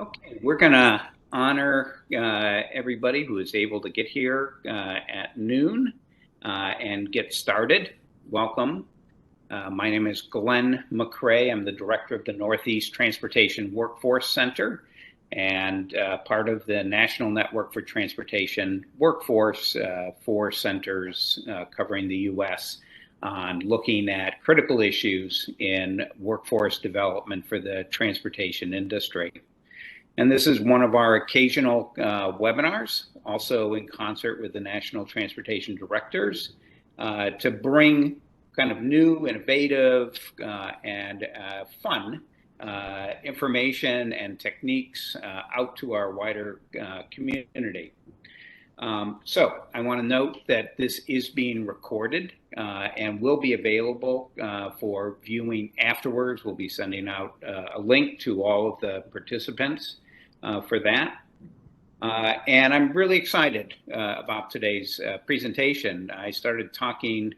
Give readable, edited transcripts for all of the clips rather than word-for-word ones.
Okay, we're going to honor everybody who is able to get here at noon and get started. Welcome. My name is Glenn McCrae. I'm the director of the Northeast Transportation Workforce Center and part of the National Network for Transportation Workforce, 4 centers covering the U.S. on looking at critical issues in workforce development for the transportation industry. And this is one of our occasional webinars, also in concert with the National Transportation Directors, to bring kind of new, innovative, and fun information and techniques out to our wider community. So I want to note that this is being recorded and will be available for viewing afterwards. We'll be sending out a link to all of the participants for that. And I'm really excited about today's presentation. I started talking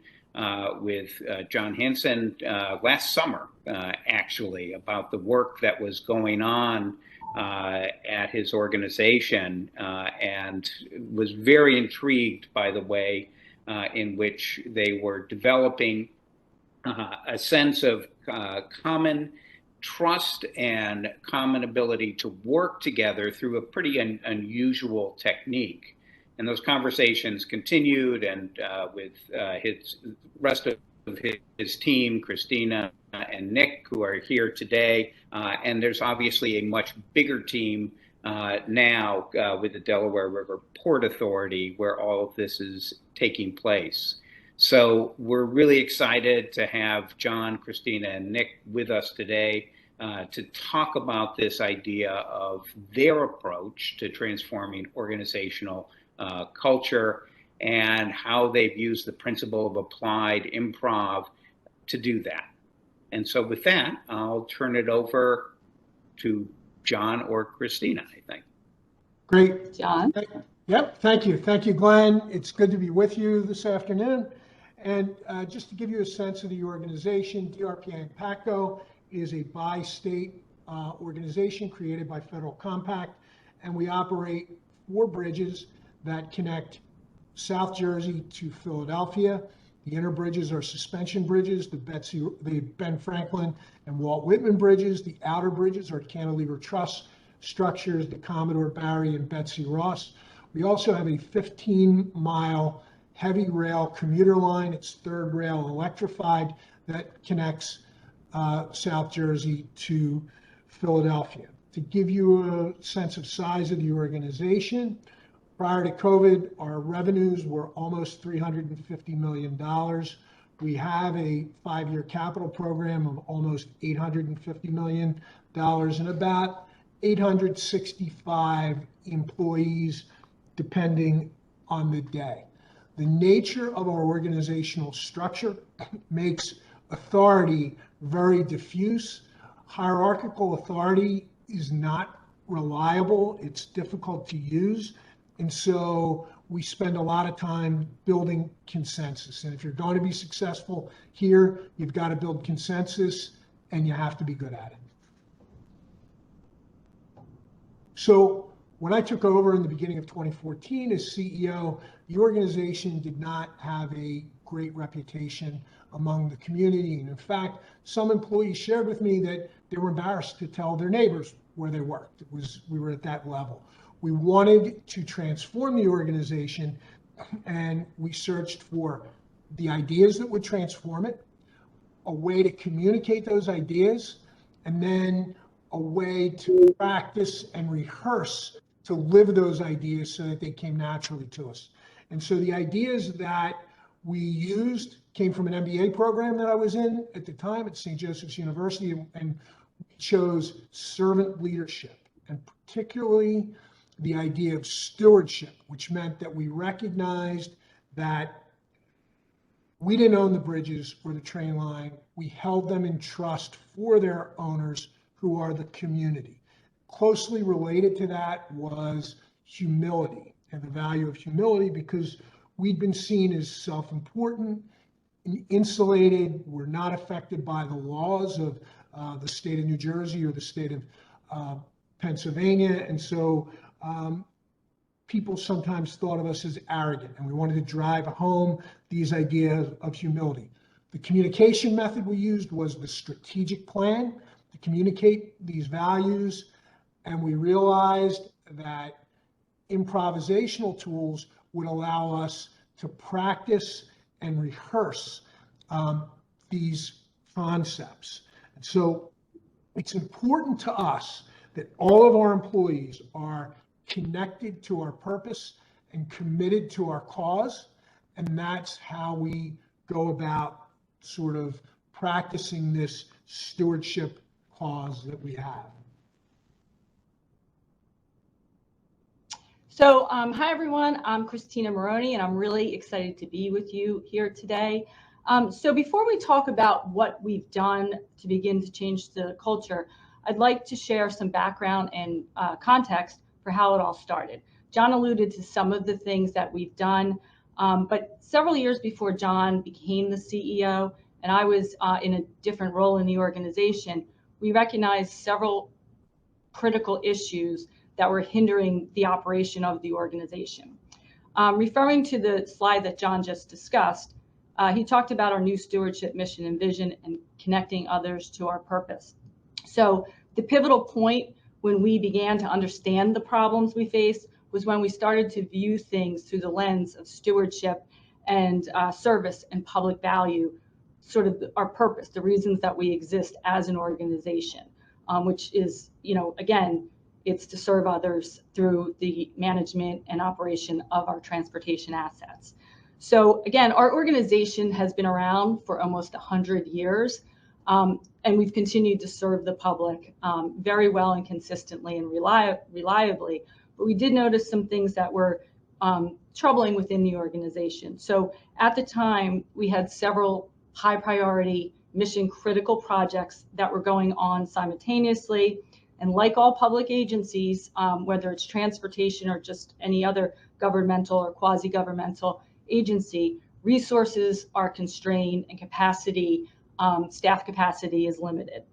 with John Hanson last summer, actually, about the work that was going on at his organization and was very intrigued by the way in which they were developing a sense of common trust and common ability to work together through a pretty unusual technique. And those conversations continued, and with his rest of his team, Christina and Nick, who are here today. And there's obviously a much bigger team now with the Delaware River Port Authority where all of this is taking place. So we're really excited to have John, Christina, and Nick with us today to talk about this idea of their approach to transforming organizational culture and how they've used the principle of applied improv to do that. And so with that, I'll turn it over to John or Christina, I think. Great. John? Yep, thank you. Thank you, Glenn. It's good to be with you this afternoon. And just to give you a sense of the organization, DRPA and PATCO is a bi-state organization created by Federal Compact, and we operate 4 bridges that connect South Jersey to Philadelphia. The inner bridges are suspension bridges, the Ben Franklin and Walt Whitman bridges. The outer bridges are cantilever truss structures, the Commodore Barry and Betsy Ross. We also have a 15-mile heavy rail commuter line. It's third rail electrified that connects South Jersey to Philadelphia. To give you a sense of size of the organization, prior to COVID, our revenues were almost $350 million. We have a 5-year capital program of almost $850 million and about 865 employees, depending on the day. The nature of our organizational structure makes authority very diffuse. Hierarchical authority is not reliable. It's difficult to use. And so we spend a lot of time building consensus. And if you're going to be successful here, you've got to build consensus and you have to be good at it. So when I took over in the beginning of 2014 as CEO, the organization did not have a great reputation among the community. And in fact, some employees shared with me that they were embarrassed to tell their neighbors where they worked. We were at that level. We wanted to transform the organization, and we searched for the ideas that would transform it, a way to communicate those ideas, and then a way to practice and rehearse to live those ideas so that they came naturally to us. And so the ideas that we used came from an MBA program that I was in at the time at St. Joseph's University, and we chose servant leadership, and particularly the idea of stewardship, which meant that we recognized that we didn't own the bridges or the train line. We held them in trust for their owners, who are the community. Closely related to that was humility and the value of humility, because we'd been seen as self-important, insulated. We're not affected by the laws of the state of New Jersey or the state of Pennsylvania. And so people sometimes thought of us as arrogant, and we wanted to drive home these ideas of humility. The communication method we used was the strategic plan to communicate these values, and we realized that improvisational tools would allow us to practice and rehearse these concepts. And so it's important to us that all of our employees are connected to our purpose and committed to our cause. And that's how we go about sort of practicing this stewardship cause that we have. So hi everyone, I'm Christina Maroney and I'm really excited to be with you here today. So before we talk about what we've done to begin to change the culture, I'd like to share some background and context for how it all started. John alluded to some of the things that we've done, but several years before John became the CEO and I was in a different role in the organization, we recognized several critical issues that were hindering the operation of the organization. Referring to the slide that John just discussed, he talked about our new stewardship mission and vision and connecting others to our purpose. So the pivotal point when we began to understand the problems we faced was when we started to view things through the lens of stewardship and service and public value, sort of our purpose, the reasons that we exist as an organization, which is, again, it's to serve others through the management and operation of our transportation assets. So again, our organization has been around for almost 100 years, and we've continued to serve the public very well and consistently and reliably. But we did notice some things that were troubling within the organization. So at the time, we had several high priority mission critical projects that were going on simultaneously. And like all public agencies, whether it's transportation or just any other governmental or quasi-governmental agency, resources are constrained and capacity, staff capacity is limited.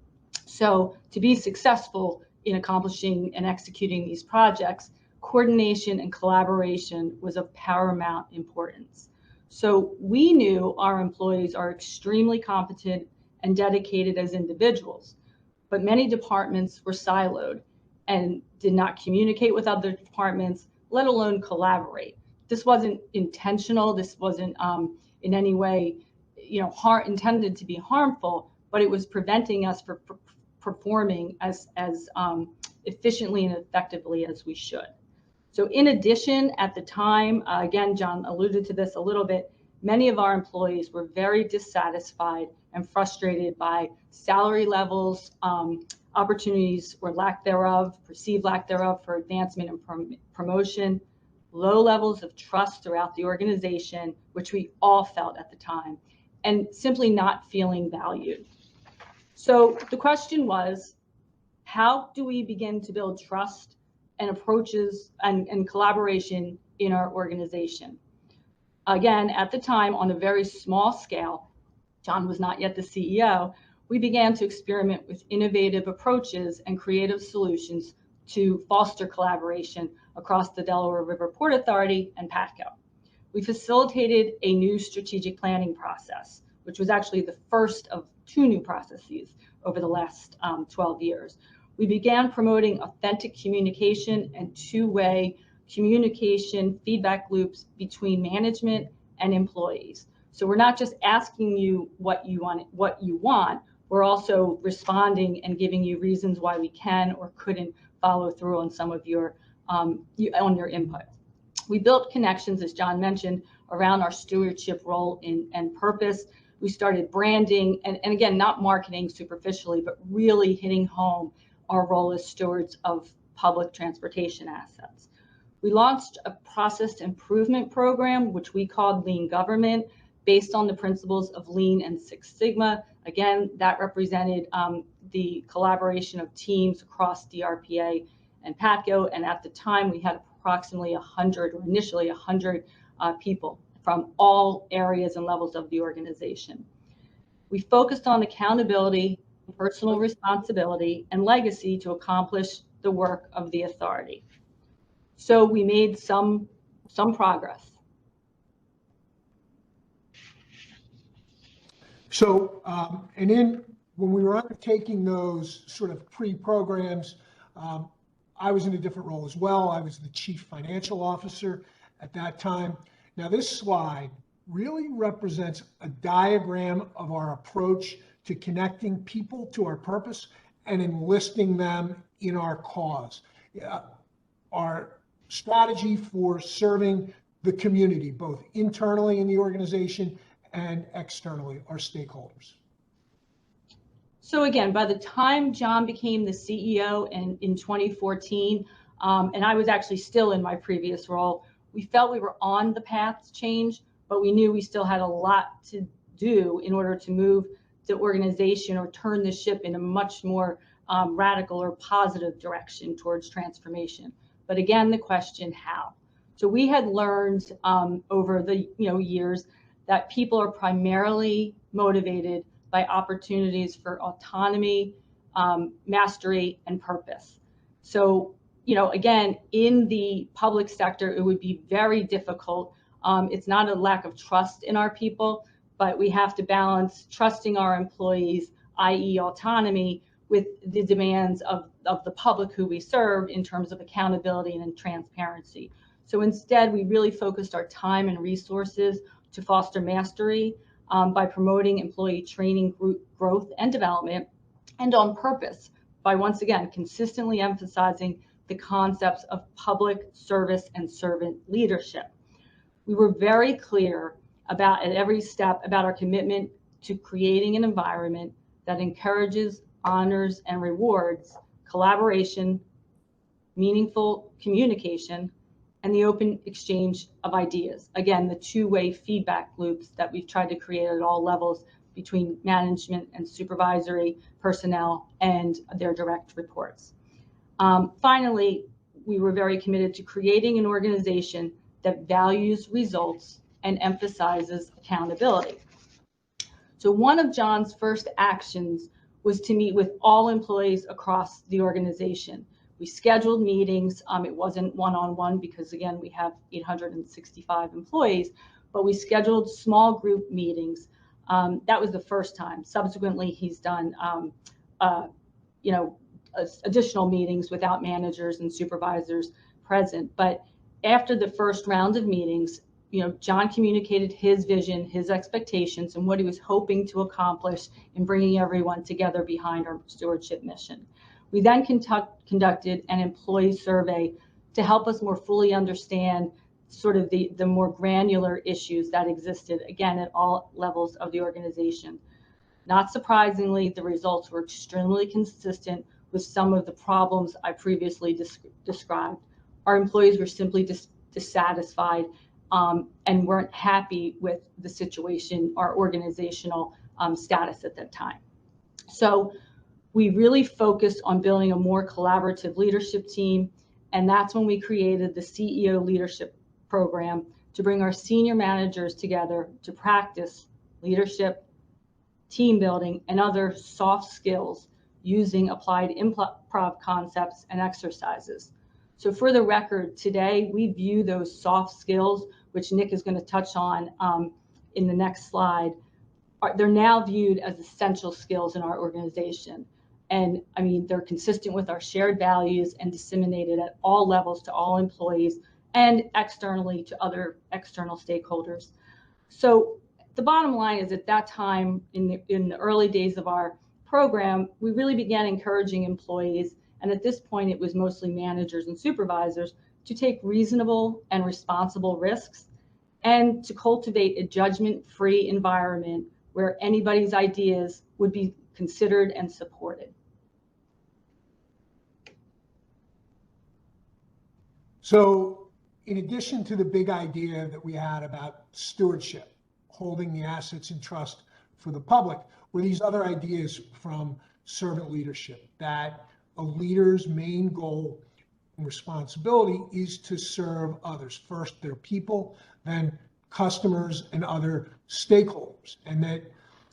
So to be successful in accomplishing and executing these projects, coordination and collaboration was of paramount importance. So we knew our employees are extremely competent and dedicated as individuals, but many departments were siloed and did not communicate with other departments, let alone collaborate. This wasn't intentional. This wasn't in any way, intended to be harmful, but it was preventing us from performing as efficiently and effectively as we should. So in addition, at the time, again, John alluded to this a little bit, many of our employees were very dissatisfied and frustrated by salary levels, opportunities or lack thereof, perceived lack thereof for advancement and promotion, low levels of trust throughout the organization, which we all felt at the time, and simply not feeling valued. So the question was, how do we begin to build trust and approaches and collaboration in our organization? Again, at the time, on a very small scale, John was not yet the CEO, we began to experiment with innovative approaches and creative solutions to foster collaboration across the Delaware River Port Authority and PATCO. We facilitated a new strategic planning process, which was actually the first of 2 new processes over the last 12 years. We began promoting authentic communication and 2-way communication feedback loops between management and employees. So we're not just asking you what you want, we're also responding and giving you reasons why we can or couldn't follow through on some of your input. We built connections, as John mentioned, around our stewardship role and purpose. We started branding and again, not marketing superficially, but really hitting home our role as stewards of public transportation assets. We launched a process improvement program, which we called Lean Government, based on the principles of Lean and Six Sigma. Again, that represented the collaboration of teams across DRPA and PATCO. And at the time, we had approximately 100, or initially 100 people from all areas and levels of the organization. We focused on accountability, personal responsibility, and legacy to accomplish the work of the authority. So we made some progress. So, and then when we were undertaking those sort of pre-programs, I was in a different role as well. I was the chief financial officer at that time. Now this slide really represents a diagram of our approach to connecting people to our purpose and enlisting them in our cause. Our strategy for serving the community, both internally in the organization and externally, our stakeholders. So again, by the time John became the CEO in 2014, and I was actually still in my previous role, we felt we were on the path to change, but we knew we still had a lot to do in order to move the organization or turn the ship in a much more radical or positive direction towards transformation. But again, the question, how? So we had learned over the years that people are primarily motivated by opportunities for autonomy, mastery, and purpose. So, again, in the public sector, it would be very difficult. It's not a lack of trust in our people, but we have to balance trusting our employees, i.e. autonomy, with the demands of the public who we serve in terms of accountability and transparency. So instead, we really focused our time and resources to foster mastery by promoting employee training, growth, and development, and on purpose by, once again, consistently emphasizing the concepts of public service and servant leadership. We were very clear at every step about our commitment to creating an environment that encourages, honors, and rewards collaboration, meaningful communication, and the open exchange of ideas. Again, the two-way feedback loops that we've tried to create at all levels between management and supervisory personnel and their direct reports. Finally, we were very committed to creating an organization that values results and emphasizes accountability. So one of John's first actions was to meet with all employees across the organization. We scheduled meetings. It wasn't one-on-one because, again, we have 865 employees, but we scheduled small group meetings. That was the first time. Subsequently, he's done, additional meetings without managers and supervisors present. But after the first round of meetings, John communicated his vision, his expectations, and what he was hoping to accomplish in bringing everyone together behind our stewardship mission. We then conducted an employee survey to help us more fully understand sort of the more granular issues that existed, again, at all levels of the organization. Not surprisingly, the results were extremely consistent with some of the problems I previously described. Our employees were simply dissatisfied and weren't happy with the situation, our organizational status at that time. So we really focused on building a more collaborative leadership team, and that's when we created the CEO Leadership Program to bring our senior managers together to practice leadership, team building, and other soft skills using applied improv concepts and exercises. So for the record, today we view those soft skills, which Nick is going to touch on in the next slide, they're now viewed as essential skills in our organization. And I mean, they're consistent with our shared values and disseminated at all levels to all employees and externally to other external stakeholders. So the bottom line is, at that time, in the early days of our program, we really began encouraging employees, and at this point it was mostly managers and supervisors, to take reasonable and responsible risks and to cultivate a judgment-free environment where anybody's ideas would be considered and supported. So in addition to the big idea that we had about stewardship, holding the assets in trust for the public, were these other ideas from servant leadership, that a leader's main goal and responsibility is to serve others. First, their people, then customers and other stakeholders, and that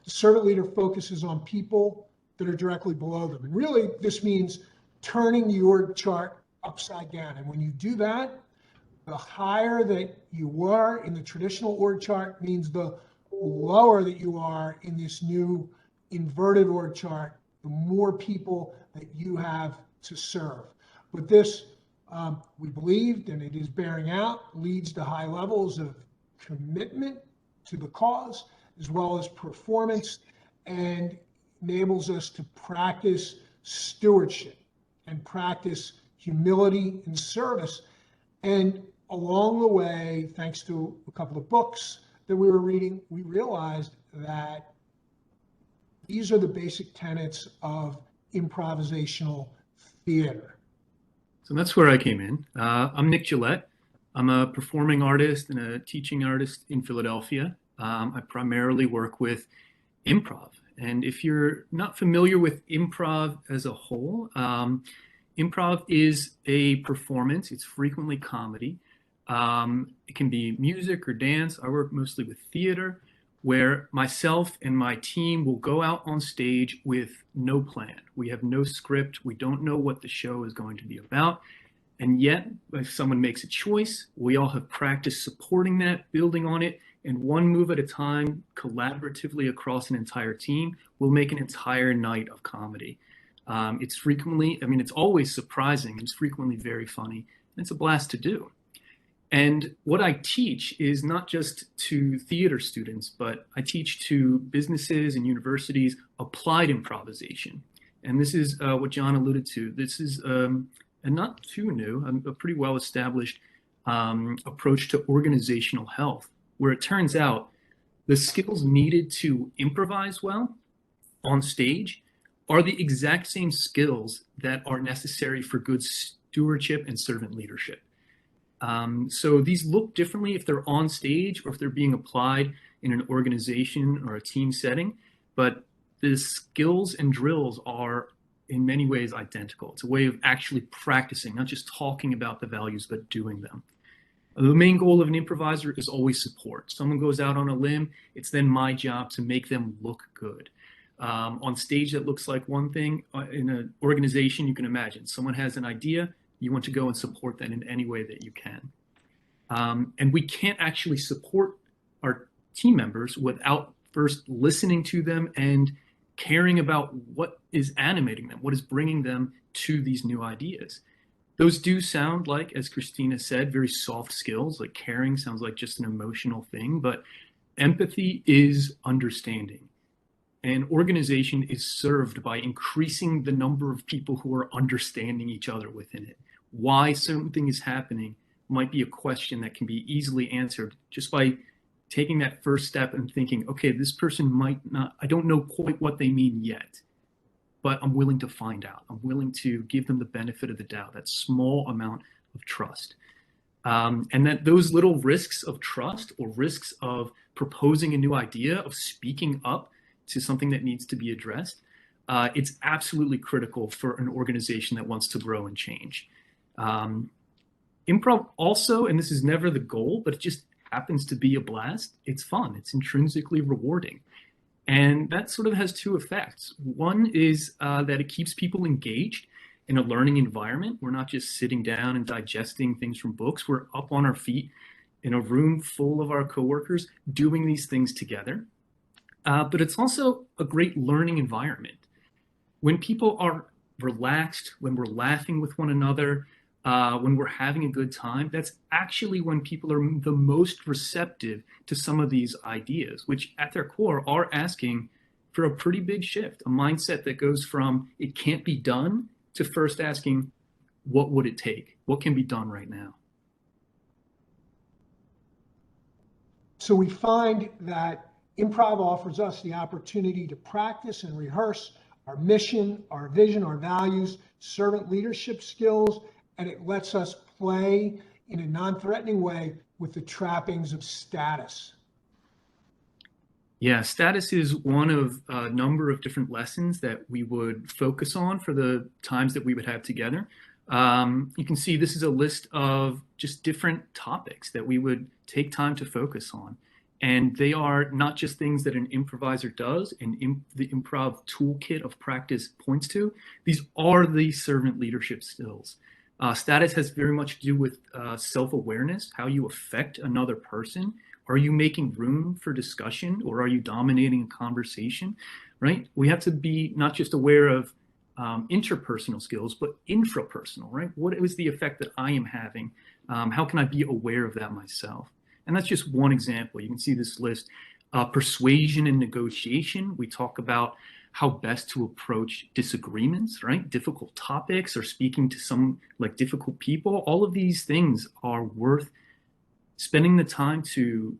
the servant leader focuses on people that are directly below them. And really, this means turning your chart upside down. And when you do that, the higher that you are in the traditional org chart means the lower that you are in this new inverted org chart, the more people that you have to serve. But this, we believed, and it is bearing out, leads to high levels of commitment to the cause, as well as performance, and enables us to practice stewardship and practice humility and service. And along the way, thanks to a couple of books that we were reading, we realized that these are the basic tenets of improvisational theater. So that's where I came in. I'm Nick Gillette. I'm a performing artist and a teaching artist in Philadelphia. I primarily work with improv. And if you're not familiar with improv as a whole, improv is a performance. It's frequently comedy. It can be music or dance. I work mostly with theater, where myself and my team will go out on stage with no plan. We have no script. We don't know what the show is going to be about. And yet, if someone makes a choice, we all have practiced supporting that, building on it, and one move at a time, collaboratively across an entire team, will make an entire night of comedy. It's frequently, it's always surprising. It's frequently very funny. And it's a blast to do. And what I teach is not just to theater students, but I teach to businesses and universities applied improvisation. And this is what John alluded to. This is and not too new, a pretty well-established approach to organizational health, where it turns out the skills needed to improvise well on stage are the exact same skills that are necessary for good stewardship and servant leadership. So these look differently if they're on stage or if they're being applied in an organization or a team setting, but the skills and drills are in many ways identical. It's a way of actually practicing, not just talking about the values, but doing them. The main goal of an improviser is always support. Someone goes out on a limb, it's then my job to make them look good. On stage, that looks like one thing. In an organization, you can imagine someone has an idea, you want to go and support that in any way that you can. And we can't actually support our team members without first listening to them and caring about what is animating them, what is bringing them to these new ideas. Those do sound like, as Christina said, very soft skills, like caring sounds like just an emotional thing, but empathy is understanding. An organization is served by increasing the number of people who are understanding each other within it. Why something is happening might be a question that can be easily answered just by taking that first step and thinking, okay, this person might not, I don't know quite what they mean yet, but I'm willing to find out. I'm willing to give them the benefit of the doubt, that small amount of trust. And that those little risks of trust or risks of proposing a new idea, of speaking up to something that needs to be addressed, it's absolutely critical for an organization that wants to grow and change. Improv also, and this is never the goal, but it just happens to be a blast. It's fun. It's intrinsically rewarding. And that sort of has two effects. One is that it keeps people engaged in a learning environment. We're not just sitting down and digesting things from books. We're up on our feet in a room full of our coworkers doing these things together. But it's also a great learning environment. When people are relaxed, when we're laughing with one another, when we're having a good time, that's actually when people are the most receptive to some of these ideas, which at their core are asking for a pretty big shift, a mindset that goes from it can't be done to first asking, what would it take? What can be done right now? So we find that improv offers us the opportunity to practice and rehearse our mission, our vision, our values, servant leadership skills, and it lets us play in a non-threatening way with the trappings of status. Yeah, status is one of a number of different lessons that we would focus on for the times that we would have together. You can see this is a list of just different topics that we would take time to focus on. And they are not just things that an improviser does and the improv toolkit of practice points to. These are the servant leadership skills. Status has very much to do with self-awareness, how you affect another person. Are you making room for discussion, or are you dominating a conversation, right? We have to be not just aware of interpersonal skills, but infrapersonal, right? What is the effect that I am having? How can I be aware of that myself? And that's just one example. You can see this list. Persuasion and negotiation. We talk about how best to approach disagreements, right? Difficult topics, or speaking to some like difficult people. All of these things are worth spending the time to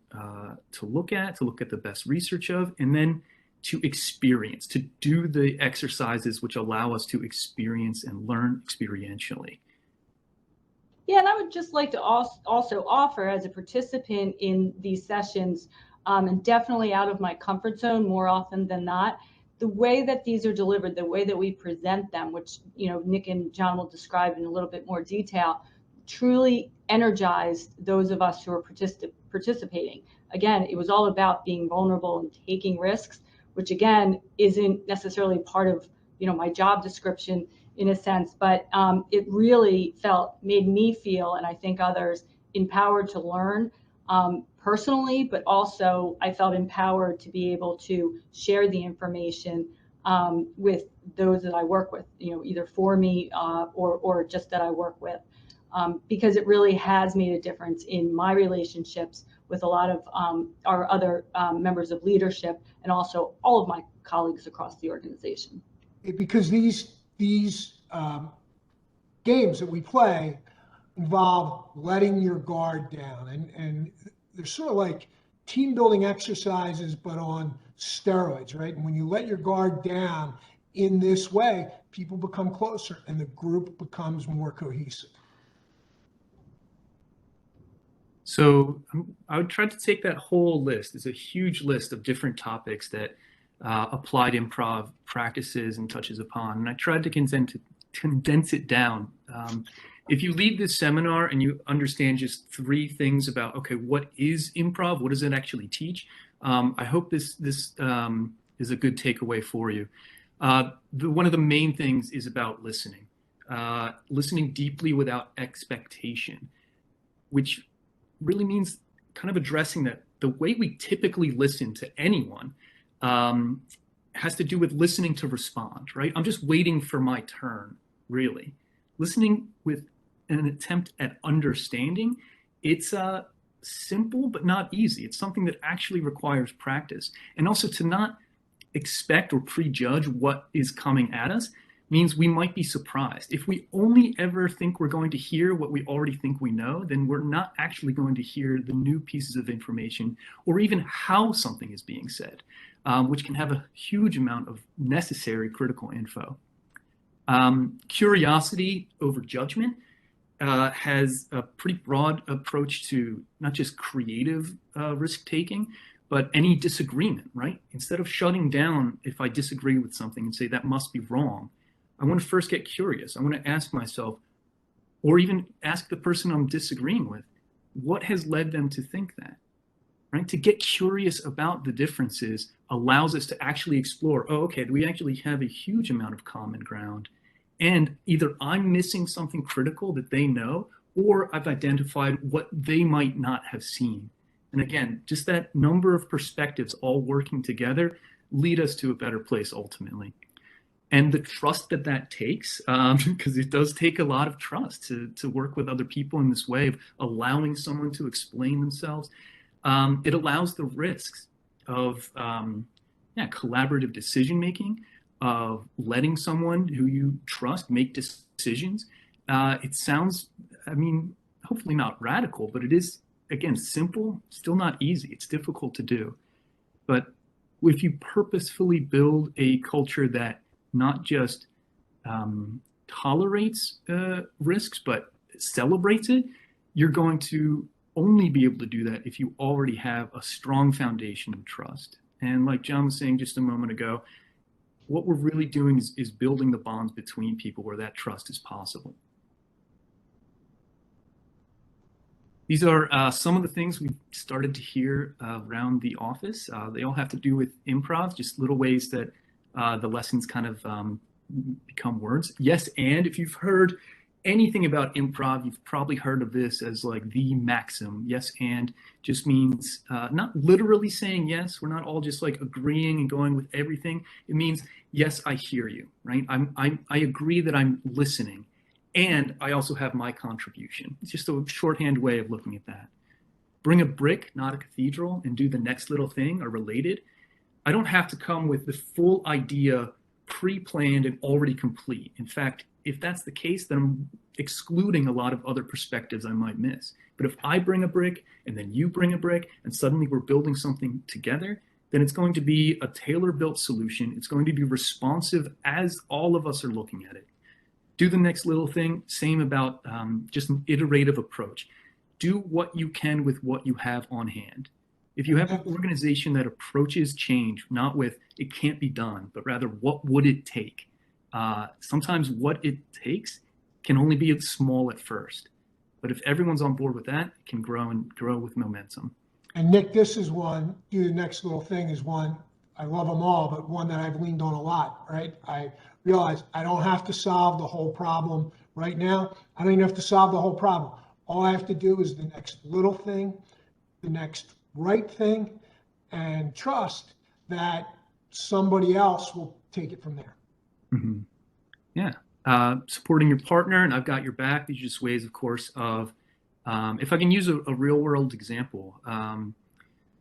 look at the best research of, and then to experience, to do the exercises which allow us to experience and learn experientially. Yeah, and I would just like to also offer, as a participant in these sessions, and definitely out of my comfort zone more often than not, the way that these are delivered, the way that we present them, which Nick and John will describe in a little bit more detail, truly energized those of us who are participating. Again, it was all about being vulnerable and taking risks, which again isn't necessarily part of my job description in a sense, but it really made me feel, and I think others, empowered to learn personally, but also I felt empowered to be able to share the information with those that I work with, either for me or just that I work with, because it really has made a difference in my relationships with a lot of our other members of leadership, and also all of my colleagues across the organization. Because these games that we play involve letting your guard down, and they're sort of like team building exercises, but on steroids, right? And when you let your guard down in this way, people become closer and the group becomes more cohesive. So I would try to take that whole list. It's a huge list of different topics that applied improv practices and touches upon, and I tried to condense it down. If you leave this seminar and you understand just 3 things about, okay, what is improv? What does it actually teach? I hope this is a good takeaway for you. One of the main things is about listening. Listening deeply without expectation, which really means kind of addressing that the way we typically listen to anyone has to do with listening to respond, right? I'm just waiting for my turn, really. Listening with an attempt at understanding, it's simple but not easy. It's something that actually requires practice. And also, to not expect or prejudge what is coming at us means we might be surprised. If we only ever think we're going to hear what we already think we know, then we're not actually going to hear the new pieces of information, or even how something is being said, which can have a huge amount of necessary critical info. Curiosity over judgment has a pretty broad approach to not just creative risk-taking, but any disagreement, right? Instead of shutting down if I disagree with something and say that must be wrong, I want to first get curious. I want to ask myself, or even ask the person I'm disagreeing with, what has led them to think that, right? To get curious about the differences allows us to actually explore, oh, okay, we actually have a huge amount of common ground, and either I'm missing something critical that they know, or I've identified what they might not have seen. And again, just that number of perspectives all working together lead us to a better place ultimately. And the trust that takes, because it does take a lot of trust to work with other people in this way of allowing someone to explain themselves. It allows the risks of collaborative decision making, of letting someone who you trust make decisions. It sounds, hopefully not radical, but it is, again, simple, still not easy. It's difficult to do. But if you purposefully build a culture that not just tolerates risks, but celebrates it, you're going to only be able to do that if you already have a strong foundation of trust. And like John was saying just a moment ago, what we're really doing is building the bonds between people where that trust is possible. These are some of the things we've started to hear around the office. They all have to do with improv, just little ways that the lessons kind of become words. Yes, and if you've heard anything about improv, you've probably heard of this as like the maxim. Yes, and just means not literally saying yes. We're not all just like agreeing and going with everything. It means, yes, I hear you, right? I agree that I'm listening. And I also have my contribution. It's just a shorthand way of looking at that. Bring a brick, not a cathedral, and do the next little thing are related. I don't have to come with the full idea pre-planned and already complete. In fact, if that's the case, then I'm excluding a lot of other perspectives I might miss. But if I bring a brick and then you bring a brick and suddenly we're building something together, then it's going to be a tailor-built solution. It's going to be responsive as all of us are looking at it. Do the next little thing. Same about just an iterative approach. Do what you can with what you have on hand. If you have an organization that approaches change, not with it can't be done, but rather what would it take? Sometimes what it takes can only be small at first. But if everyone's on board with that, it can grow and grow with momentum. And Nick, this is one, do the next little thing is one, I love them all, but one that I've leaned on a lot, right? I realize I don't have to solve the whole problem right now. I don't even have to solve the whole problem. All I have to do is the next little thing, the next right thing, and trust that somebody else will take it from there. Mm-hmm. Yeah. Supporting your partner, and I've got your back. These are just ways, of course, of, if I can use a real world example,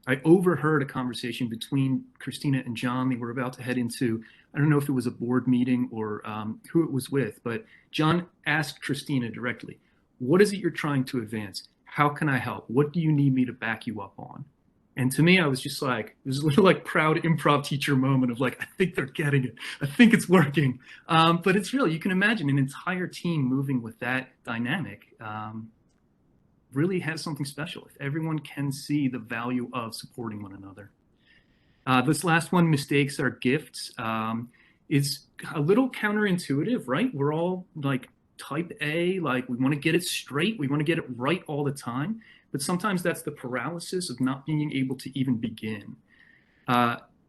I overheard a conversation between Christina and John. They were about to head into, I don't know if it was a board meeting or who it was with, but John asked Christina directly, what is it you're trying to advance? How can I help? What do you need me to back you up on? And to me, I was just like, it was a little like proud improv teacher moment of like, I think they're getting it. I think it's working. But it's real. You can imagine an entire team moving with that dynamic. Really has something special if everyone can see the value of supporting one another. This last one, mistakes are gifts, is a little counterintuitive, right? We're all like type A, like we want to get it straight. We want to get it right all the time. But sometimes that's the paralysis of not being able to even begin.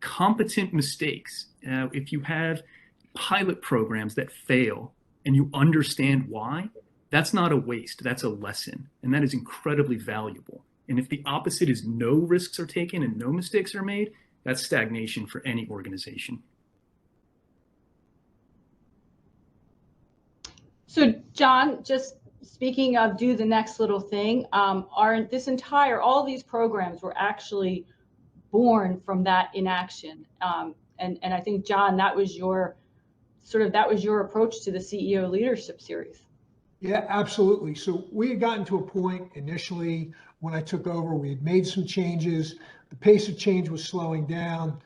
Competent mistakes. If you have pilot programs that fail and you understand why, that's not a waste, that's a lesson. And that is incredibly valuable. And if the opposite is no risks are taken and no mistakes are made, that's stagnation for any organization. So John, just speaking of do the next little thing, all these programs were actually born from that inaction. And I think, John, that was your approach to the CEO Leadership Series. Yeah, absolutely. So we had gotten to a point initially when I took over, we had made some changes. The pace of change was slowing down.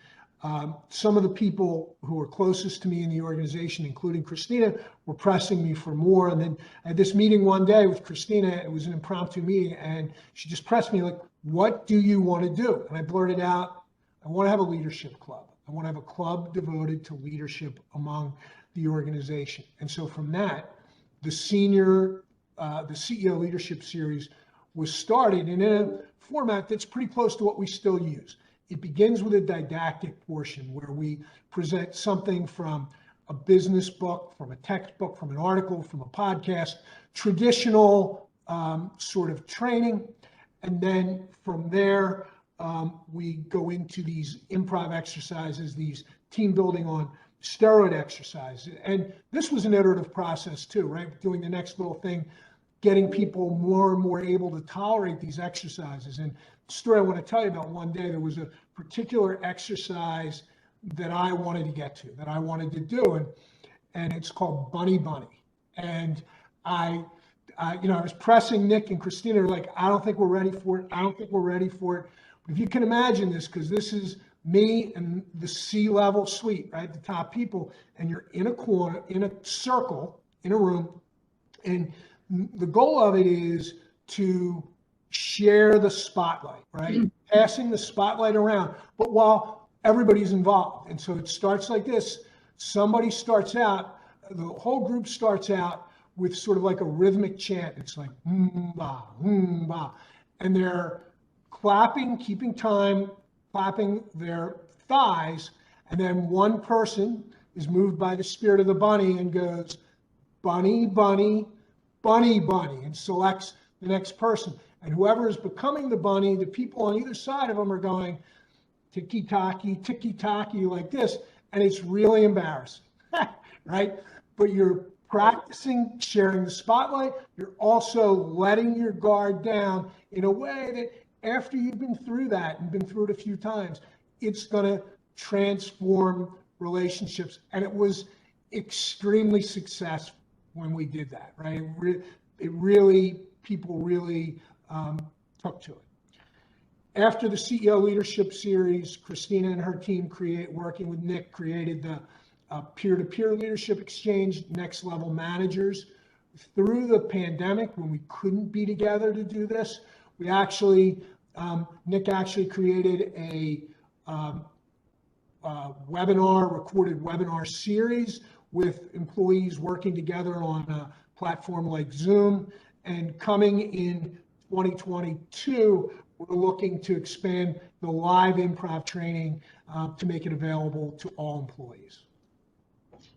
Some of the people who were closest to me in the organization, including Christina, were pressing me for more. And then I had this meeting one day with Christina. It was an impromptu meeting, and she just pressed me like, what do you want to do? And I blurted out, I want to have a leadership club. I want to have a club devoted to leadership among the organization. And so from that, the CEO Leadership Series was started in a format that's pretty close to what we still use. It begins with a didactic portion where we present something from a business book, from a textbook, from an article, from a podcast, traditional sort of training. And then from there, we go into these improv exercises, these team building on steroid exercise. And this was an iterative process too, right? Doing the next little thing, getting people more and more able to tolerate these exercises. And the story I want to tell you about, one day there was a particular exercise that I wanted to get to, that I wanted to do. And it's called Bunny Bunny. And I was pressing Nick and Christina, like, I don't think we're ready for it. I don't think we're ready for it. But if you can imagine this, because this is me and the C-level suite, right? The top people, and you're in a corner, in a circle, in a room. And the goal of it is to share the spotlight, right? Passing the spotlight around, but while everybody's involved. And so it starts like this. Somebody starts out, the whole group starts out with sort of like a rhythmic chant. It's like, ba, ba. And they're clapping, keeping time, clapping their thighs. And then one person is moved by the spirit of the bunny and goes, bunny, bunny, bunny, bunny, and selects the next person. And whoever is becoming the bunny, the people on either side of them are going tiki-taki, like this. And it's really embarrassing, right? But you're practicing sharing the spotlight. You're also letting your guard down in a way that after you've been through that and been through it a few times, it's going to transform relationships. And it was extremely successful when we did that, right? People really took to it. After the CEO Leadership Series, Christina and her team, working with Nick, created the peer-to-peer leadership exchange, Next Level Managers. Through the pandemic, when we couldn't be together to do this, we actually, Nick actually created a recorded webinar series with employees working together on a platform like Zoom. And coming in 2022, we're looking to expand the live improv training to make it available to all employees.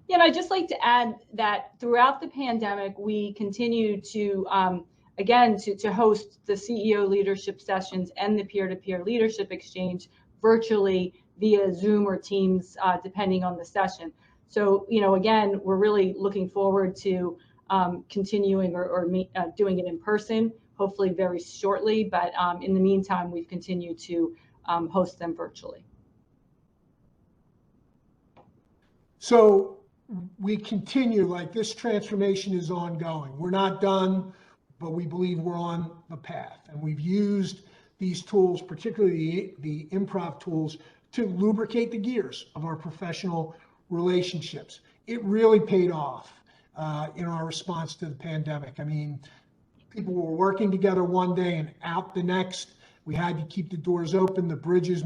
Yeah, and I'd just like to add that throughout the pandemic, we continue to, again, to host the CEO leadership sessions and the peer-to-peer leadership exchange virtually via Zoom or Teams, depending on the session. So, again, we're really looking forward to continuing or doing it in person, hopefully very shortly. But in the meantime, we've continued to host them virtually. So we continue, like this transformation is ongoing. We're not done, but we believe we're on the path. And we've used these tools, particularly the improv tools, to lubricate the gears of our professional relationships. It really paid off in our response to the pandemic. I mean, people were working together one day and out the next. We had to keep the doors open, the bridges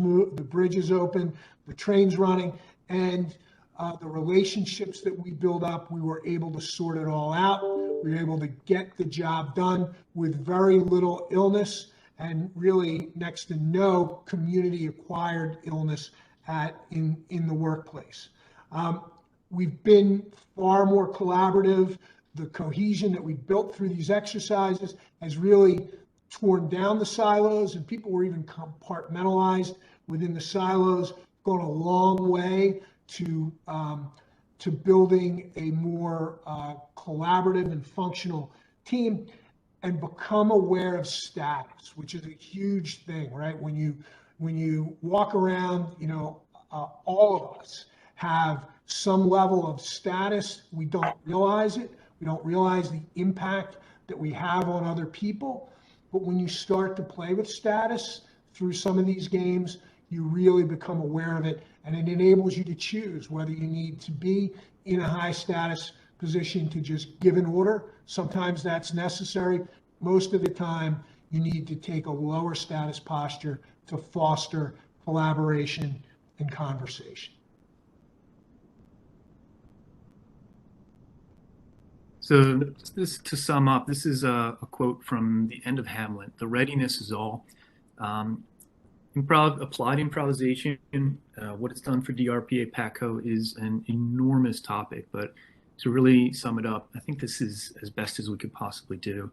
open, the trains running, and the relationships that we build up, we were able to sort it all out. We were able to get the job done with very little illness and really next to no community-acquired illness in the workplace. We've been far more collaborative. The cohesion that we built through these exercises has really torn down the silos, and people were even compartmentalized within the silos, gone a long way to building a more collaborative and functional team, and become aware of status, which is a huge thing, right? When you walk around, all of us have some level of status. We don't realize it. We don't realize the impact that we have on other people. But when you start to play with status through some of these games, you really become aware of it, and it enables you to choose whether you need to be in a high status position to just give an order. Sometimes that's necessary. Most of the time, you need to take a lower status posture to foster collaboration and conversation. So to sum up, this is a quote from the end of Hamlet: "The readiness is all." Applied improvisation, what it's done for DRPA PATCO is an enormous topic, but to really sum it up, I think this is as best as we could possibly do.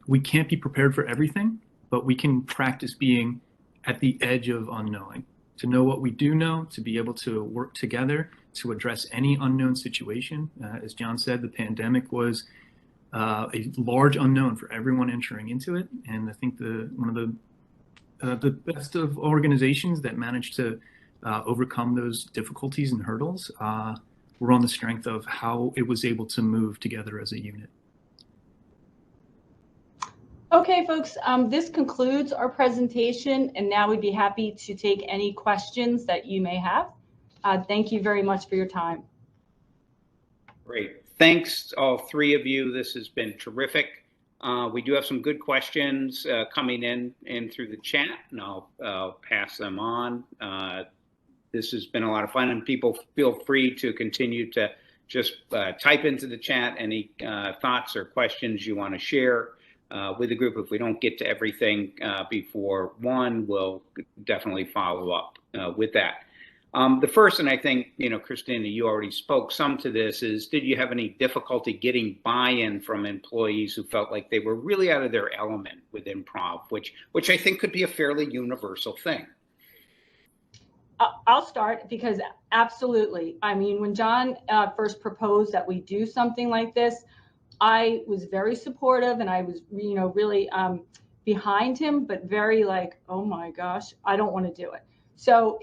We can't be prepared for everything, but we can practice being at the edge of unknowing, to know what we do know, to be able to work together to address any unknown situation. As John said, the pandemic was a large unknown for everyone entering into it, and I think one of the best of organizations that managed to overcome those difficulties and hurdles were on the strength of how it was able to move together as a unit. Okay, folks, this concludes our presentation, and now we'd be happy to take any questions that you may have. Thank you very much for your time. Great. Thanks, all three of you. This has been terrific. We do have some good questions coming in through the chat, and I'll pass them on. This has been a lot of fun, and people feel free to continue to just type into the chat any thoughts or questions you want to share with the group. If we don't get to everything before 1, we'll definitely follow up with that. The first, and I think, Christina, you already spoke some to this, is did you have any difficulty getting buy-in from employees who felt like they were really out of their element with improv, which I think could be a fairly universal thing? I'll start, because absolutely. I mean, when John first proposed that we do something like this, I was very supportive, and I was, really behind him, but very like, oh my gosh, I don't want to do it. So,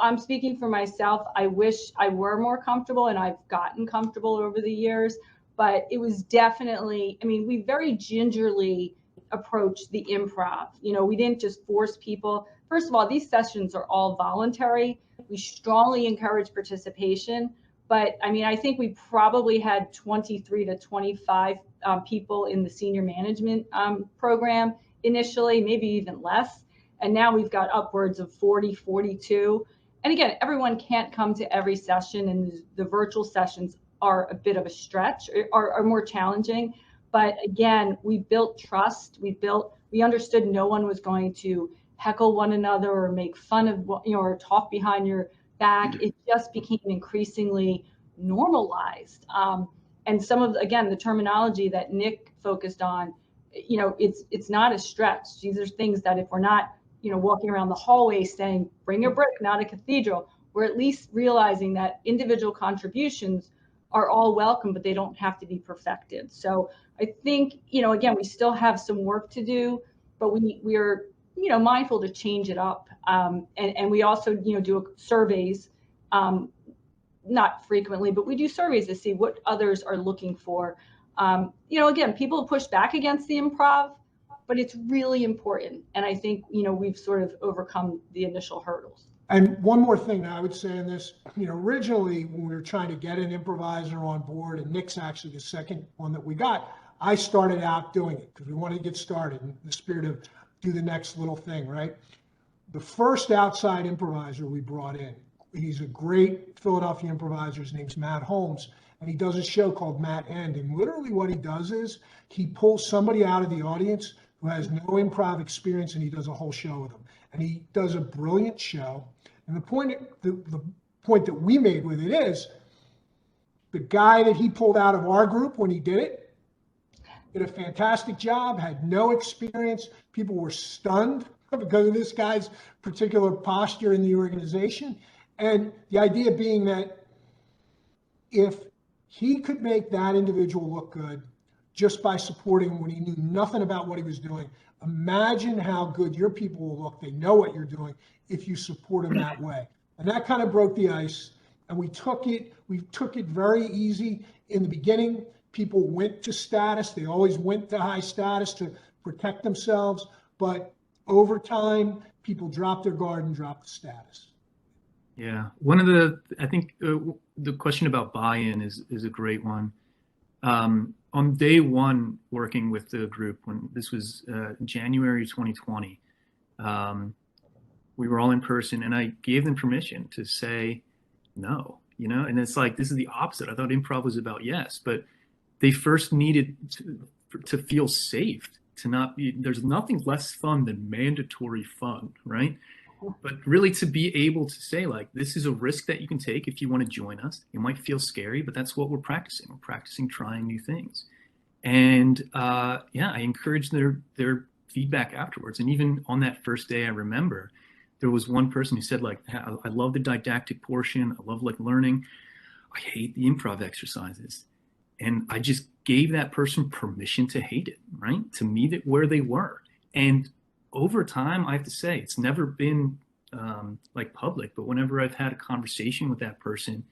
I'm speaking for myself. I wish I were more comfortable, and I've gotten comfortable over the years, but it was definitely, we very gingerly approached the improv. We didn't just force people. First of all, these sessions are all voluntary. We strongly encourage participation, but I think we probably had 23 to 25 people in the senior management program initially, maybe even less. And now we've got upwards of 40, 42. And again, everyone can't come to every session, and the virtual sessions are a bit of a stretch, are more challenging. But again, we built trust. We understood no one was going to heckle one another or make fun of, or talk behind your back. It just became increasingly normalized. And some of, again, the terminology that Nick focused on, it's not a stretch. These are things that if we're not, walking around the hallway saying, bring a brick, not a cathedral, we're at least realizing that individual contributions are all welcome, but they don't have to be perfected. So I think, again, we still have some work to do, but we are, mindful to change it up. And we also, do surveys, not frequently, but we do surveys to see what others are looking for. Again, people push back against the improv, but it's really important. And I think, we've sort of overcome the initial hurdles. And one more thing that I would say in this, originally when we were trying to get an improviser on board, and Nick's actually the second one that we got, I started out doing it because we wanted to get started in the spirit of do the next little thing, right? The first outside improviser we brought in, he's a great Philadelphia improviser. His name's Matt Holmes, and he does a show called Matt End. And literally what he does is he pulls somebody out of the audience who has no improv experience, and he does a whole show with them. And he does a brilliant show. And the point that we made with it is the guy that he pulled out of our group when he did a fantastic job, had no experience. People were stunned because of this guy's particular posture in the organization. And the idea being that if he could make that individual look good just by supporting him when he knew nothing about what he was doing, imagine how good your people will look. They know what you're doing if you support them that way. And that kind of broke the ice. And we took it very easy in the beginning. People went to status. They always went to high status to protect themselves. But over time, people dropped their guard and dropped the status. Yeah. I think the question about buy-in is a great one. On day one, working with the group, when this was January 2020, we were all in person, and I gave them permission to say no, and it's like, this is the opposite. I thought improv was about yes, but they first needed to feel safe, to not be, there's nothing less fun than mandatory fun, right? But really to be able to say, like, this is a risk that you can take if you want to join us. It might feel scary, but that's what we're practicing. We're practicing trying new things. And I encouraged their feedback afterwards. And even on that first day, I remember there was one person who said, like, I love the didactic portion. I love learning. I hate the improv exercises. And I just gave that person permission to hate it, right? To meet it where they were. And over time, I have to say, it's never been public, but whenever I've had a conversation with that person,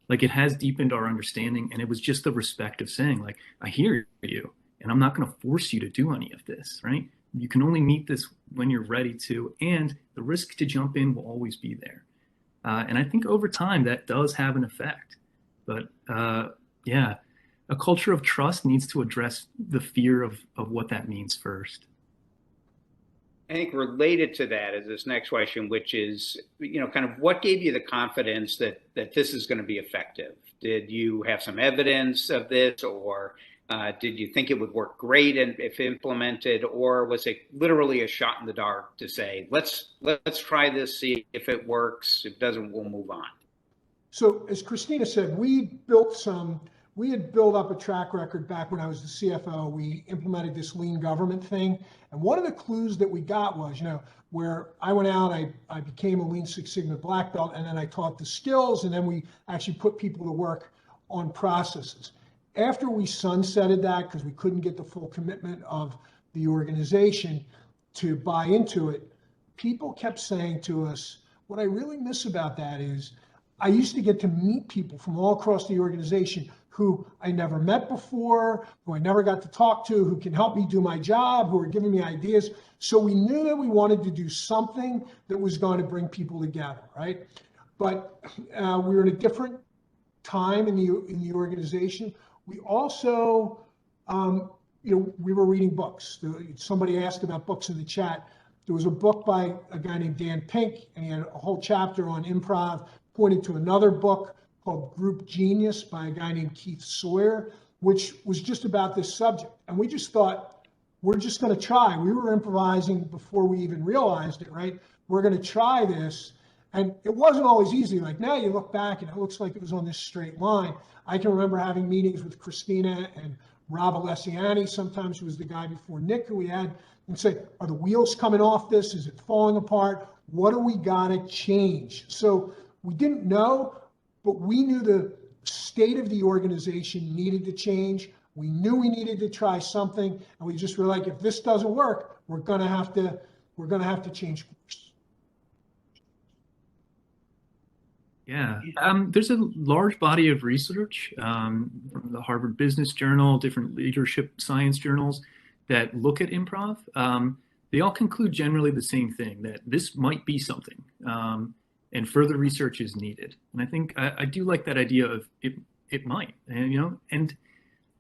like, it has deepened our understanding. And it was just the respect of saying, like, I hear you, and I'm not going to force you to do any of this, right? You can only meet this when you're ready to, and the risk to jump in will always be there. And I think over time that does have an effect. But a culture of trust needs to address the fear of what that means first. I think related to that is this next question, which is, kind of what gave you the confidence that this is going to be effective? Did you have some evidence of this, or did you think it would work great and if implemented, or was it literally a shot in the dark to say, let's try this, see if it works. If it doesn't, we'll move on? So as Christina said, we had built up a track record back when I was the CFO. We implemented this lean government thing. And one of the clues that we got was, where I went out, I became a Lean Six Sigma black belt, and then I taught the skills, and then we actually put people to work on processes. After we sunsetted that, because we couldn't get the full commitment of the organization to buy into it, people kept saying to us, what I really miss about that is I used to get to meet people from all across the organization who I never met before, who I never got to talk to, who can help me do my job, who are giving me ideas. So we knew that we wanted to do something that was going to bring people together, right? But we were in a different time in the organization. We also, we were reading books. Somebody asked about books in the chat. There was a book by a guy named Dan Pink, and he had a whole chapter on improv, pointed to another book called Group Genius by a guy named Keith Sawyer, which was just about this subject. And we just thought, we're just going to try. We were improvising before we even realized it, right? We're going to try this. And it wasn't always easy. Like now you look back and it looks like it was on this straight line. I can remember having meetings with Christina and Rob Alessiani, sometimes who was the guy before Nick who we had, and say, are the wheels coming off this? Is it falling apart? What do we got to change? So we didn't know, but we knew the state of the organization needed to change. We knew we needed to try something, and we just were like, if this doesn't work, we're gonna have to change course. Yeah, there's a large body of research from the Harvard Business Journal, different leadership science journals that look at improv. They all conclude generally the same thing, that this might be something. And further research is needed. And I think I do like that idea of it might, and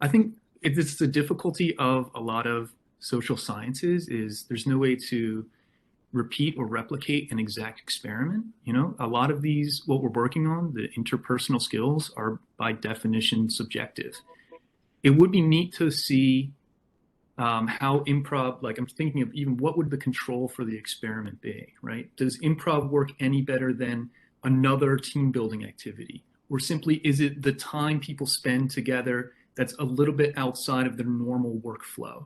I think it's the difficulty of a lot of social sciences is there's no way to repeat or replicate an exact experiment. A lot of these, what we're working on, the interpersonal skills, are by definition subjective. It would be neat to see how improv, like I'm thinking of even what would the control for the experiment be, right? Does improv work any better than another team building activity? Or simply, is it the time people spend together that's a little bit outside of their normal workflow?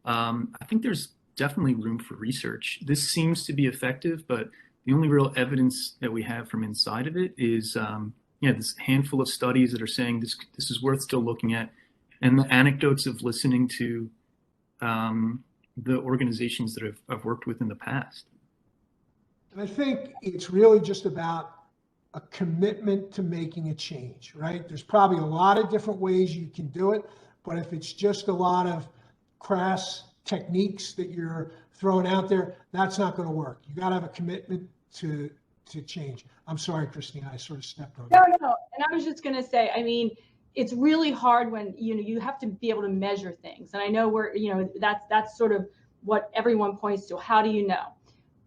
I think there's definitely room for research. This seems to be effective, but the only real evidence that we have from inside of it is, this handful of studies that are saying this is worth still looking at, and the anecdotes of listening to the organizations that I've worked with in the past. And I think it's really just about a commitment to making a change, right? There's probably a lot of different ways you can do it, but if it's just a lot of crass techniques that you're throwing out there, that's not going to work. You got to have a commitment to change. I'm sorry, Christina, I sort of stepped on you. No. And I was just going to say, it's really hard when you have to be able to measure things, and I know that's sort of what everyone points to. How do you know?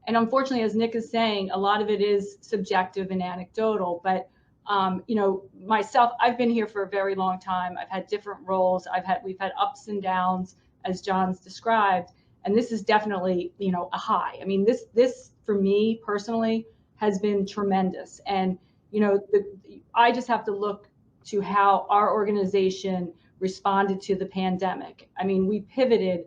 And unfortunately, as Nick is saying, a lot of it is subjective and anecdotal. But myself, I've been here for a very long time. I've had different roles. We've had ups and downs, as John's described, and this is definitely a high. This for me personally has been tremendous, and I just have to look to how our organization responded to the pandemic. We pivoted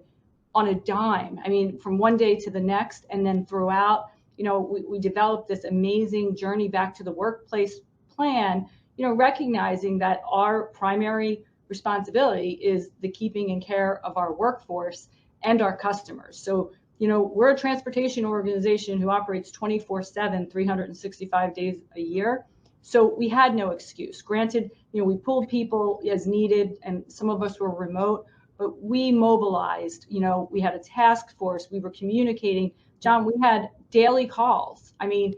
on a dime. From one day to the next, and then throughout, we developed this amazing journey back to the workplace plan, recognizing that our primary responsibility is the keeping and care of our workforce and our customers. So, we're a transportation organization who operates 24/7, 365 days a year. So we had no excuse. Granted, we pulled people as needed, and some of us were remote, but we mobilized. We had a task force. We were communicating. John, we had daily calls. I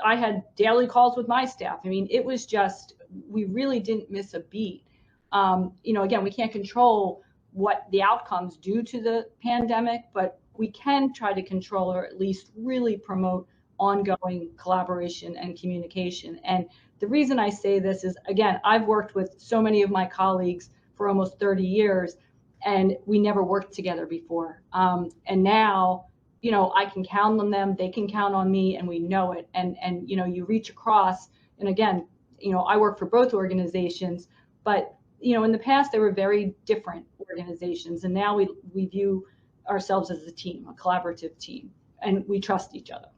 had daily calls with my staff. It was just, we really didn't miss a beat. Again, we can't control what the outcomes due to the pandemic, but we can try to control, or at least really promote, ongoing collaboration and communication. And the reason I say this is, again, I've worked with so many of my colleagues for almost 30 years, and we never worked together before. And now, I can count on them, they can count on me, and we know it. And you reach across, and again, I work for both organizations, but in the past, they were very different organizations, and now we view ourselves as a team, a collaborative team, and we trust each other.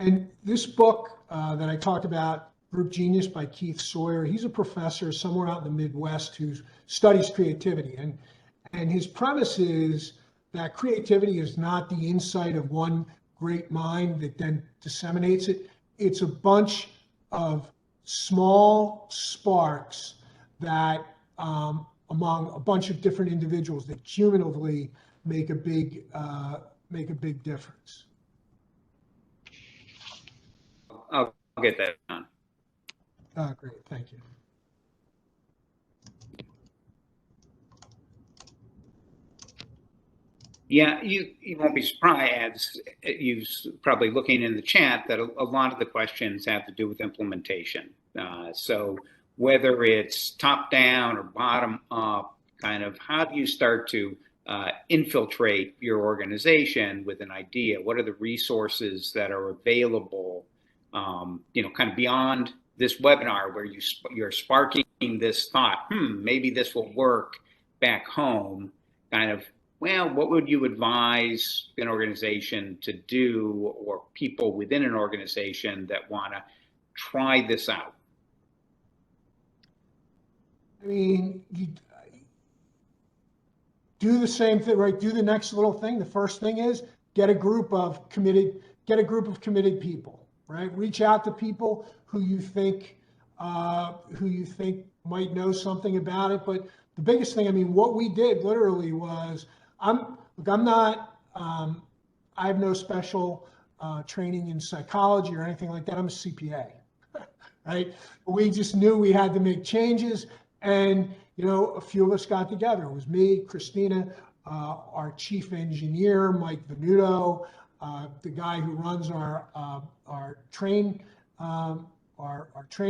And this book that I talked about, Group Genius by Keith Sawyer, he's a professor somewhere out in the Midwest who studies creativity. And his premise is that creativity is not the insight of one great mind that then disseminates it. It's a bunch of small sparks that among a bunch of different individuals that cumulatively make a big difference. I'll get that done. Great, thank you. Yeah, you won't be surprised, you're probably looking in the chat, that a lot of the questions have to do with implementation. So whether it's top down or bottom up, kind of how do you start to infiltrate your organization with an idea? What are the resources that are available, kind of beyond this webinar where you're sparking this thought, maybe this will work back home, kind of, well, what would you advise an organization to do, or people within an organization that want to try this out? I mean, you do the same thing, right? Do the next little thing. The first thing is get a group of committed people, right? Reach out to people who you think might know something about it. But the biggest thing, I mean, what we did literally was, I have no special training in psychology or anything like that. I'm a CPA, right? We just knew we had to make changes, and a few of us got together. It was me, Christina, our chief engineer, Mike Venuto, the guy who runs our train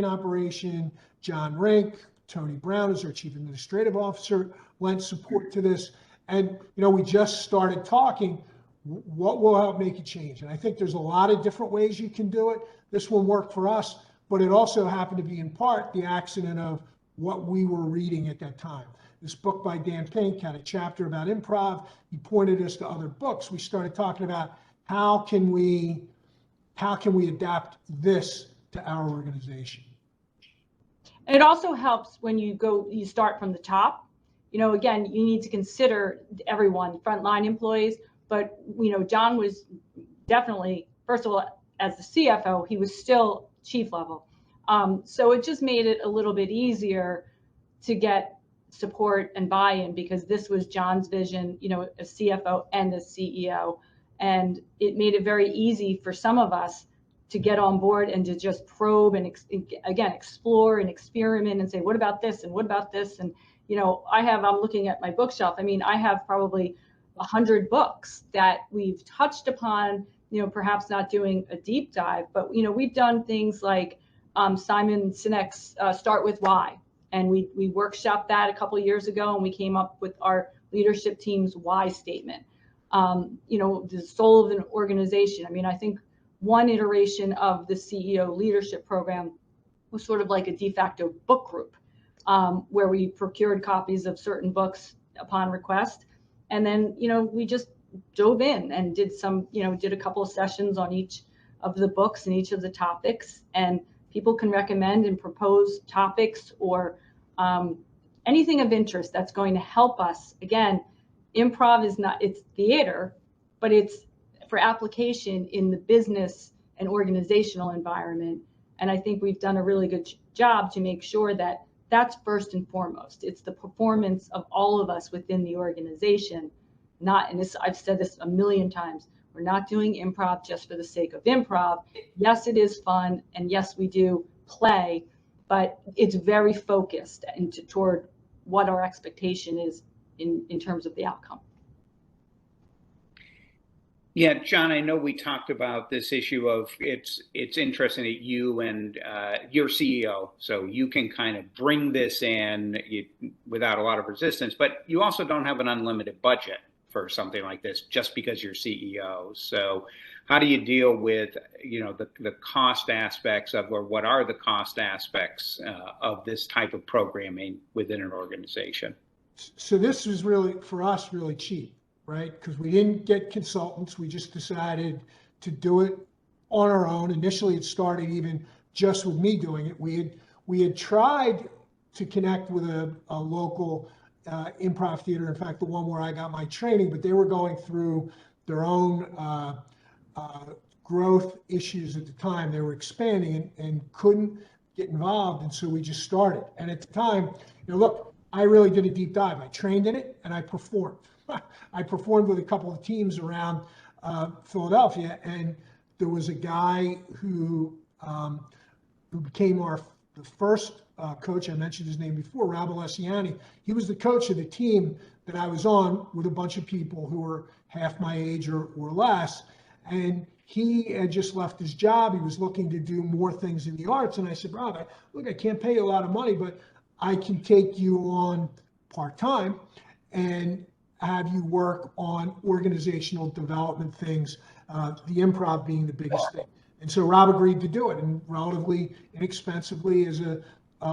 operation, John Rink, Tony Brown is our chief administrative officer, lent support to this. And, we just started talking, what will help make a change? And I think there's a lot of different ways you can do it. This one worked for us, but it also happened to be in part the accident of what we were reading at that time. This book by Dan Pink had a chapter about improv. He pointed us to other books. We started talking about how can we adapt this to our organization. And it also helps when you start from the top. Again, you need to consider everyone, frontline employees, but, John was definitely, first of all, as the CFO, he was still chief level. So it just made it a little bit easier to get support and buy-in, because this was John's vision, a CFO and a CEO. And it made it very easy for some of us to get on board and to just probe and again, explore and experiment and say, what about this? And what about this? And, I'm looking at my bookshelf. I mean, I have probably 100 books that we've touched upon, perhaps not doing a deep dive, but, we've done things like Simon Sinek's Start With Why. And we workshopped that a couple of years ago, and we came up with our leadership team's why statement. The soul of an organization. I mean, I think one iteration of the CEO leadership program was sort of like a de facto book group, where we procured copies of certain books upon request. And then, we just dove in and did a couple of sessions on each of the books and each of the topics. And people can recommend and propose topics or anything of interest that's going to help us. Again, improv is not, it's theater, but it's for application in the business and organizational environment. And I think we've done a really good job to make sure that that's first and foremost. It's the performance of all of us within the organization, and this, I've said this a million times, we're not doing improv just for the sake of improv. Yes, it is fun, and yes, we do play, but it's very focused toward what our expectation is in terms of the outcome. Yeah, John, I know we talked about this issue of it's interesting that you and your CEO, so you can kind of bring this in without a lot of resistance, but you also don't have an unlimited budget for something like this just because you're CEO. So how do you deal with, the cost aspects of, or what are the cost aspects of this type of programming within an organization? So this was really, for us, really cheap, right? Because we didn't get consultants. We just decided to do it on our own. Initially, it started even just with me doing it. We had tried to connect with a local improv theater. In fact, the one where I got my training, but they were going through their own growth issues at the time. They were expanding and couldn't get involved. And so we just started. And at the time, look, I really did a deep dive. I trained in it and I performed. I performed with a couple of teams around Philadelphia, and there was a guy who became the first coach. I mentioned his name before, Rob Alessiani. He was the coach of the team that I was on with a bunch of people who were half my age or less. And he had just left his job. He was looking to do more things in the arts. And I said, Rob, look, I can't pay you a lot of money, but I can take you on part-time and have you work on organizational development things, the improv being the biggest thing. And so Rob agreed to do it, and relatively inexpensively as a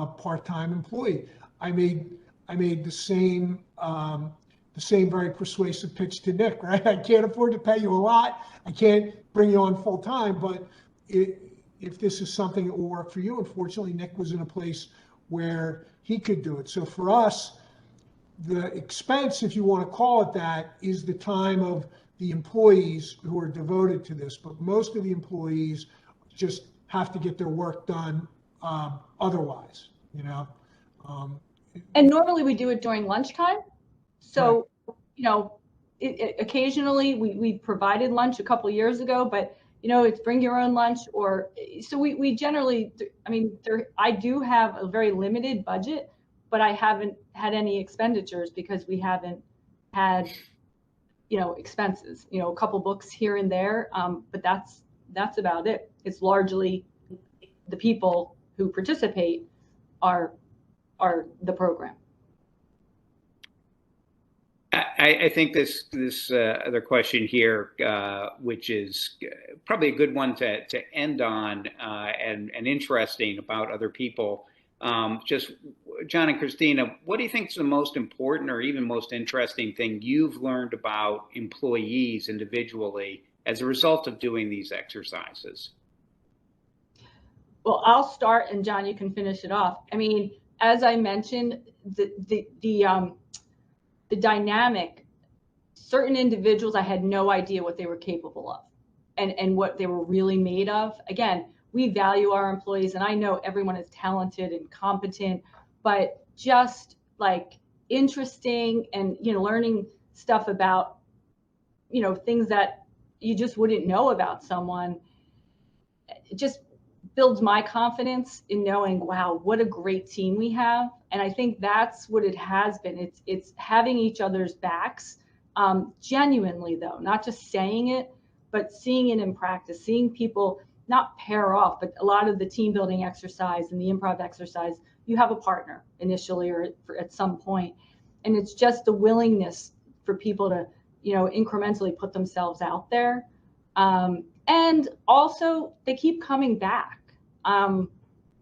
part-time employee. I made the same very persuasive pitch to Nick, right? I can't afford to pay you a lot. I can't bring you on full time, but if this is something that will work for you, unfortunately, Nick was in a place where he could do it. So for us, the expense, if you want to call it that, is the time of the employees who are devoted to this. But most of the employees just have to get their work done otherwise, And normally we do it during lunchtime. So, right. Occasionally we provided lunch a couple of years ago, but it's bring your own lunch, or so we generally, I do have a very limited budget, but I haven't had any expenditures because we haven't had, expenses, a couple books here and there. But that's about it. It's largely the people who participate are the program. I think this other question here, which is probably a good one to end on, and interesting about other people. Just John and Christina, what do you think is the most important or even most interesting thing you've learned about employees individually as a result of doing these exercises? Well, I'll start, and John, you can finish it off. As I mentioned, the dynamic, certain individuals, I had no idea what they were capable of and what they were really made of. Again, we value our employees, and I know everyone is talented and competent, but just like interesting and, learning stuff about, things that you just wouldn't know about someone. It just builds my confidence in knowing, wow, what a great team we have. And I think that's what it has been. It's having each other's backs, genuinely though, not just saying it, but seeing it in practice, seeing people not pair off, but a lot of the team building exercise and the improv exercise, you have a partner initially or at some point. And it's just the willingness for people to, incrementally put themselves out there. And also they keep coming back. And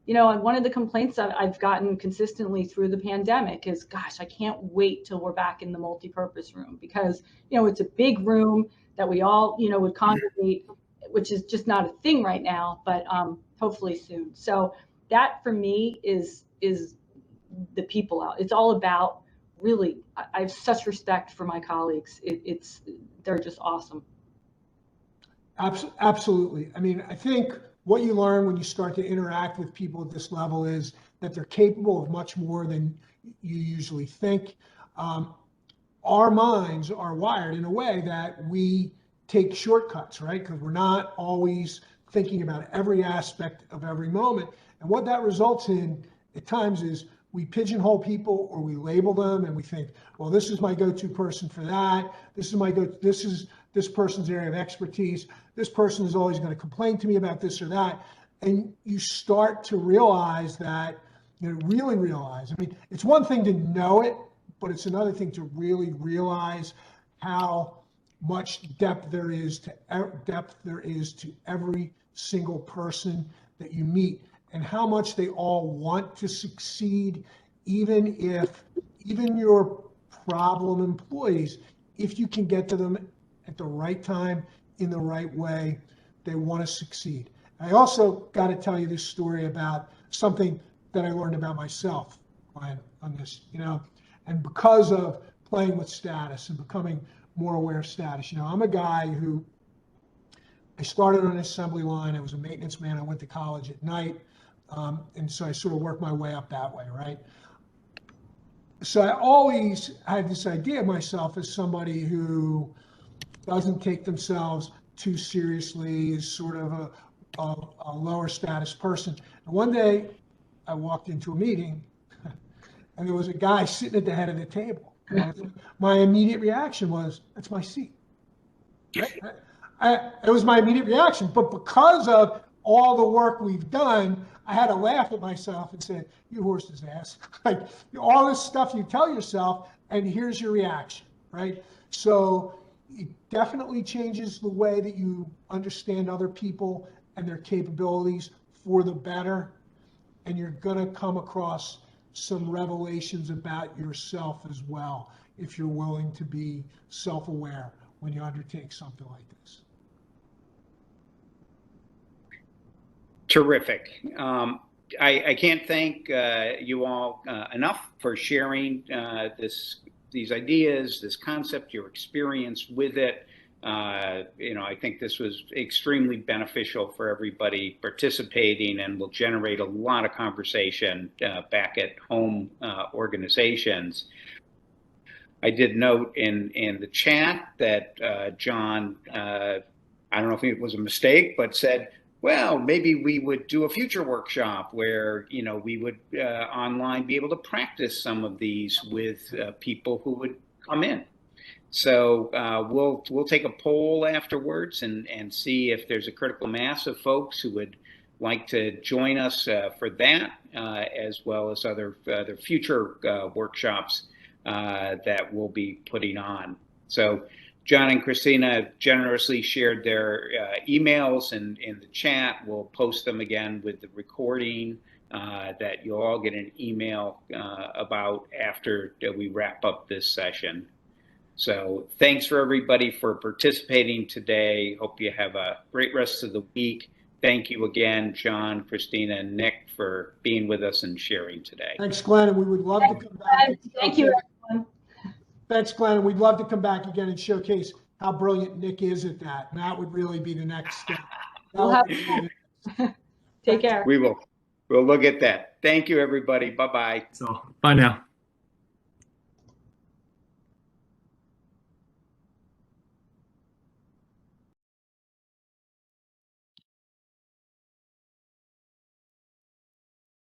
one of the complaints that I've gotten consistently through the pandemic is, gosh, I can't wait till we're back in the multipurpose room, because, it's a big room that we all, would congregate, which is just not a thing right now, but hopefully soon. So that for me is the people out. It's all about, really, I have such respect for my colleagues. They're just awesome. Absolutely. I think what you learn when you start to interact with people at this level is that they're capable of much more than you usually think. Our minds are wired in a way that we take shortcuts, right? Because we're not always thinking about every aspect of every moment. And what that results in at times is we pigeonhole people or we label them and we think, well, this is my go-to person for that. This is this person's area of expertise. This person is always going to complain to me about this or that. And you start to realize that, really realize, I mean, it's one thing to know it, but it's another thing to really realize how much depth there is to every single person that you meet, and how much they all want to succeed, even your problem employees, if you can get to them at the right time, in the right way, they want to succeed. I also got to tell you this story about something that I learned about myself on this, and because of playing with status and becoming more aware of status. I'm a guy who, I started on an assembly line. I was a maintenance man. I went to college at night. And so I sort of worked my way up that way, right? So I always had this idea of myself as somebody who doesn't take themselves too seriously, is sort of a lower status person. And one day I walked into a meeting and there was a guy sitting at the head of the table. My immediate reaction was, that's my seat. Right? It was my immediate reaction, but because of all the work we've done, I had to laugh at myself and say, you horse's ass. Like, all this stuff you tell yourself, and here's your reaction, right? So it definitely changes the way that you understand other people and their capabilities for the better. And you're going to come across some revelations about yourself as well, if you're willing to be self-aware when you undertake something like this. Terrific. I can't thank you all enough for sharing these ideas, this concept, your experience with it. I think this was extremely beneficial for everybody participating and will generate a lot of conversation back at home organizations. I did note in the chat that John, I don't know if it was a mistake, but said, well, maybe we would do a future workshop where, we would online be able to practice some of these with people who would come in. So we'll take a poll afterwards and see if there's a critical mass of folks who would like to join us for that, as well as other future workshops that we'll be putting on. So John and Christina generously shared their emails in the chat. We'll post them again with the recording that you'll all get an email about after we wrap up this session. So thanks for everybody for participating today. Hope you have a great rest of the week. Thank you again, John, Christina, and Nick, for being with us and sharing today. Thanks, Glenn, and we would love to come back. Thank you, everyone. Thanks, Glenn, and we'd love to come back again and showcase how brilliant Nick is at that. And that would really be the next step. Take care. We will. We'll look at that. Thank you, everybody. Bye-bye. So, bye now.